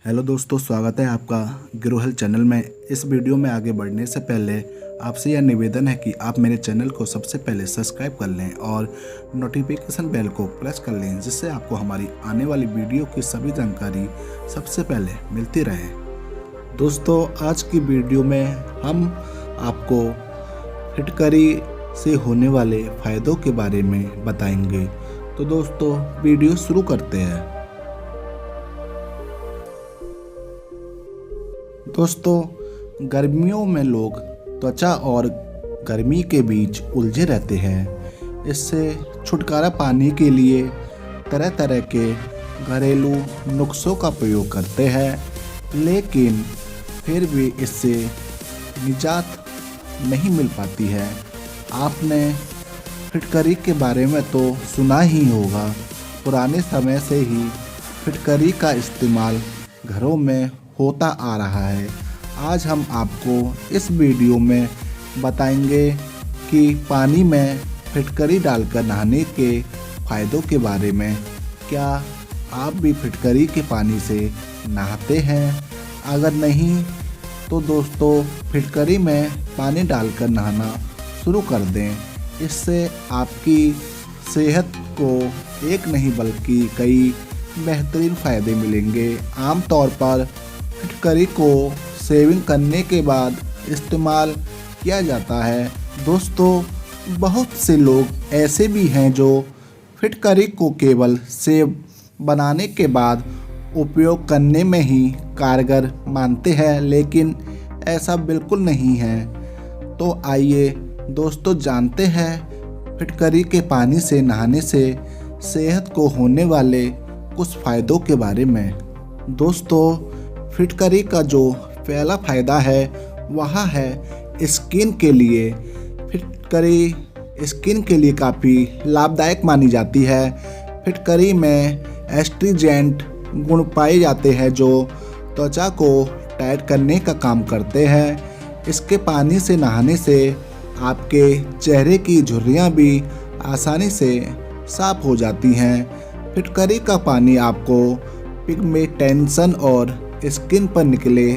Hello दोस्तों, स्वागत है आपका ग्रो चैनल में। इस वीडियो में आगे बढ़ने से पहले आपसे यह निवेदन है कि आप मेरे चैनल को सबसे पहले सब्सक्राइब कर लें और नोटिफिकेशन बेल को प्रेस कर लें, जिससे आपको हमारी आने वाली वीडियो की सभी जानकारी सबसे पहले मिलती रहे। दोस्तों, आज की वीडियो में हम आपको फिटकरी से होने वाले फ़ायदों के बारे में बताएंगे। तो दोस्तों, वीडियो शुरू करते हैं। दोस्तों, गर्मियों में लोग त्वचा और गर्मी के बीच उलझे रहते हैं। इससे छुटकारा पाने के लिए तरह तरह के घरेलू नुस्खों का प्रयोग करते हैं, लेकिन फिर भी इससे निजात नहीं मिल पाती है। आपने फिटकरी के बारे में तो सुना ही होगा। पुराने समय से ही फिटकरी का इस्तेमाल घरों में होता आ रहा है। आज हम आपको इस वीडियो में बताएंगे कि पानी में फिटकरी डालकर नहाने के फ़ायदों के बारे में। क्या आप भी फिटकरी के पानी से नहाते हैं? अगर नहीं तो दोस्तों, फिटकरी में पानी डालकर नहाना शुरू कर दें। इससे आपकी सेहत को एक नहीं बल्कि कई बेहतरीन फ़ायदे मिलेंगे। आमतौर पर फिटकरी को शेविंग करने के बाद इस्तेमाल किया जाता है। दोस्तों, बहुत से लोग ऐसे भी हैं जो फिटकरी को केवल शेव बनाने के बाद उपयोग करने में ही कारगर मानते हैं, लेकिन ऐसा बिल्कुल नहीं है। तो आइए दोस्तों, जानते हैं फिटकरी के पानी से नहाने से सेहत को होने वाले कुछ फ़ायदों के बारे में। दोस्तों, फिटकरी का जो पहला फ़ायदा है वह है स्किन के लिए। फिटकरी स्किन के लिए काफ़ी लाभदायक मानी जाती है। फिटकरी में एस्ट्रीजेंट गुण पाए जाते हैं जो त्वचा को टाइट करने का काम करते हैं। इसके पानी से नहाने से आपके चेहरे की झुर्रियाँ भी आसानी से साफ हो जाती हैं। फिटकरी का पानी आपको पिगमेंटेशन और स्किन पर निकले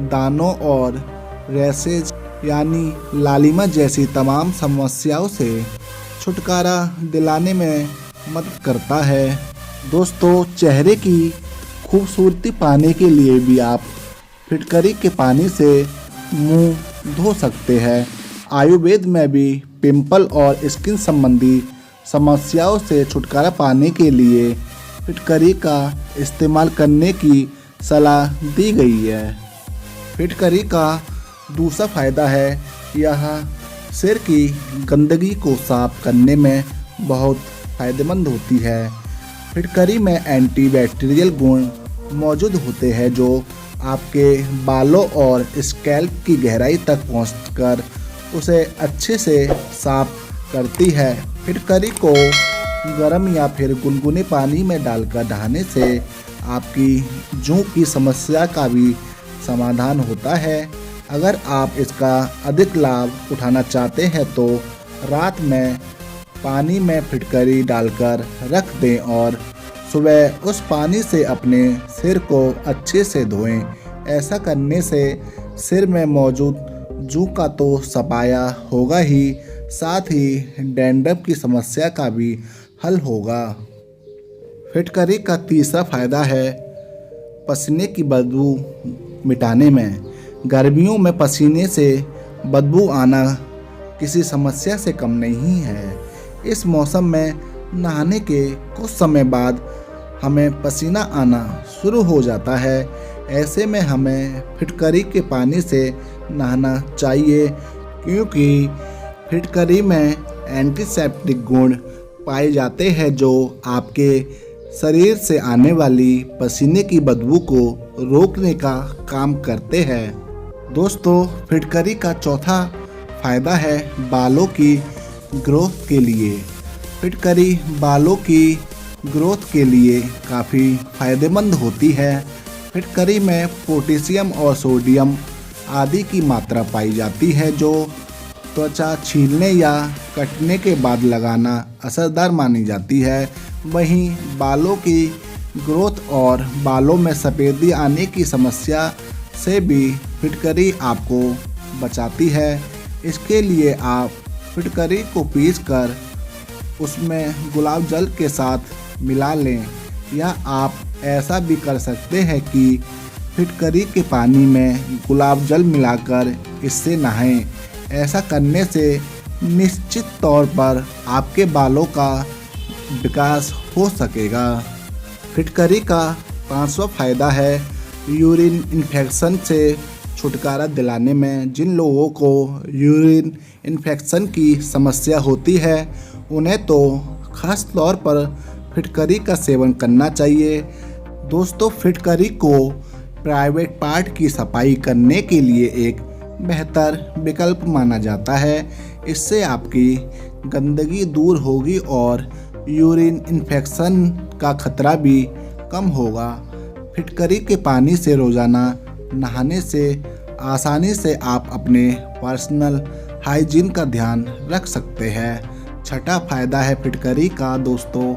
दानों और रैशेज यानी लालिमा जैसी तमाम समस्याओं से छुटकारा दिलाने में मदद करता है। दोस्तों, चेहरे की खूबसूरती पाने के लिए भी आप फिटकरी के पानी से मुंह धो सकते हैं। आयुर्वेद में भी पिंपल और स्किन संबंधी समस्याओं से छुटकारा पाने के लिए फिटकरी का इस्तेमाल करने की सलाह दी गई है। फिटकरी का दूसरा फ़ायदा है यह सिर की गंदगी को साफ करने में बहुत फ़ायदेमंद होती है। फिटकरी में एंटीबैक्टीरियल गुण मौजूद होते हैं जो आपके बालों और स्कैल्प की गहराई तक पहुंचकर उसे अच्छे से साफ करती है। फिटकरी को गर्म या फिर गुनगुने पानी में डालकर नहाने से आपकी जूं की समस्या का भी समाधान होता है। अगर आप इसका अधिक लाभ उठाना चाहते हैं तो रात में पानी में फिटकरी डालकर रख दें और सुबह उस पानी से अपने सिर को अच्छे से धोएं। ऐसा करने से सिर में मौजूद जूं का तो सफाया होगा ही, साथ ही डैंड्रफ की समस्या का भी हल होगा। फिटकरी का तीसरा फ़ायदा है पसीने की बदबू मिटाने में। गर्मियों में पसीने से बदबू आना किसी समस्या से कम नहीं है। इस मौसम में नहाने के कुछ समय बाद हमें पसीना आना शुरू हो जाता है। ऐसे में हमें फिटकरी के पानी से नहाना चाहिए, क्योंकि फिटकरी में एंटीसेप्टिक गुण पाए जाते हैं जो आपके शरीर से आने वाली पसीने की बदबू को रोकने का काम करते हैं। दोस्तों, फिटकरी का चौथा फ़ायदा है बालों की ग्रोथ के लिए। फिटकरी बालों की ग्रोथ के लिए काफ़ी फ़ायदेमंद होती है। फिटकरी में पोटेशियम और सोडियम आदि की मात्रा पाई जाती है जो त्वचा छीलने या कटने के बाद लगाना असरदार मानी जाती है। वहीं बालों की ग्रोथ और बालों में सफ़ेदी आने की समस्या से भी फिटकरी आपको बचाती है। इसके लिए आप फिटकरी को पीसकर उसमें गुलाब जल के साथ मिला लें, या आप ऐसा भी कर सकते हैं कि फिटकरी के पानी में गुलाब जल मिलाकर इससे नहाएं। ऐसा करने से निश्चित तौर पर आपके बालों का विकास हो सकेगा। फिटकरी का 5वां फ़ायदा है यूरिन इन्फेक्शन से छुटकारा दिलाने में। जिन लोगों को यूरिन इन्फेक्शन की समस्या होती है उन्हें तो खास तौर पर फिटकरी का सेवन करना चाहिए। दोस्तों, फिटकरी को प्राइवेट पार्ट की सफाई करने के लिए एक बेहतर विकल्प माना जाता है। इससे आपकी गंदगी दूर होगी और यूरिन इन्फेक्शन का खतरा भी कम होगा। फिटकरी के पानी से रोज़ाना नहाने से आसानी से आप अपने पर्सनल हाइजीन का ध्यान रख सकते हैं। छठा फ़ायदा है फिटकरी का दोस्तों,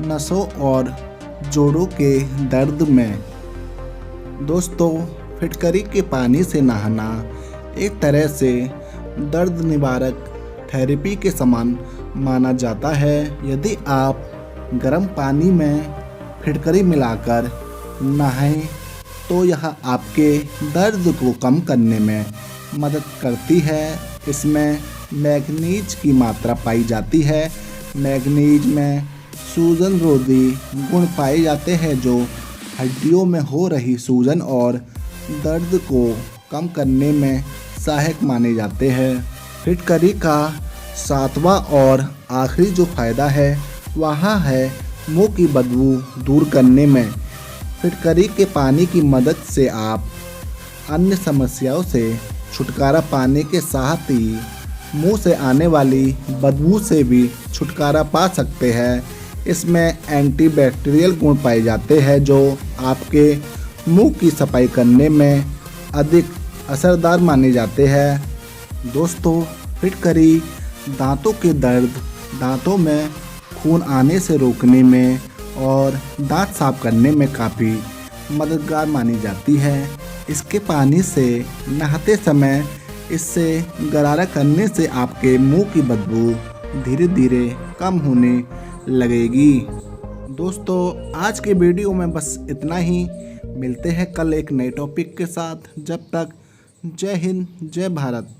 नसों और जोड़ों के दर्द में। दोस्तों, फिटकरी के पानी से नहाना एक तरह से दर्द निवारक थेरेपी के समान माना जाता है। यदि आप गर्म पानी में फिटकरी मिलाकर नहाएं तो यह आपके दर्द को कम करने में मदद करती है। इसमें मैग्नीज की मात्रा पाई जाती है। मैग्नीज में सूजन रोधी गुण पाए जाते हैं जो हड्डियों में हो रही सूजन और दर्द को कम करने में सहायक माने जाते हैं। फिटकरी का 7वां और आखिरी जो फ़ायदा है वह है मुंह की बदबू दूर करने में। फिटकरी के पानी की मदद से आप अन्य समस्याओं से छुटकारा पाने के साथ ही मुंह से आने वाली बदबू से भी छुटकारा पा सकते हैं। इसमें एंटीबैक्टीरियल गुण पाए जाते हैं जो आपके मुंह की सफाई करने में अधिक असरदार माने जाते हैं। दोस्तों, फिटकरी दांतों के दर्द, दांतों में खून आने से रोकने में और दांत साफ करने में काफ़ी मददगार मानी जाती है। इसके पानी से नहाते समय इससे गरारा करने से आपके मुंह की बदबू धीरे धीरे कम होने लगेगी। दोस्तों, आज के वीडियो में बस इतना ही। मिलते हैं कल एक नए टॉपिक के साथ। जब तक जय हिंद, जय भारत।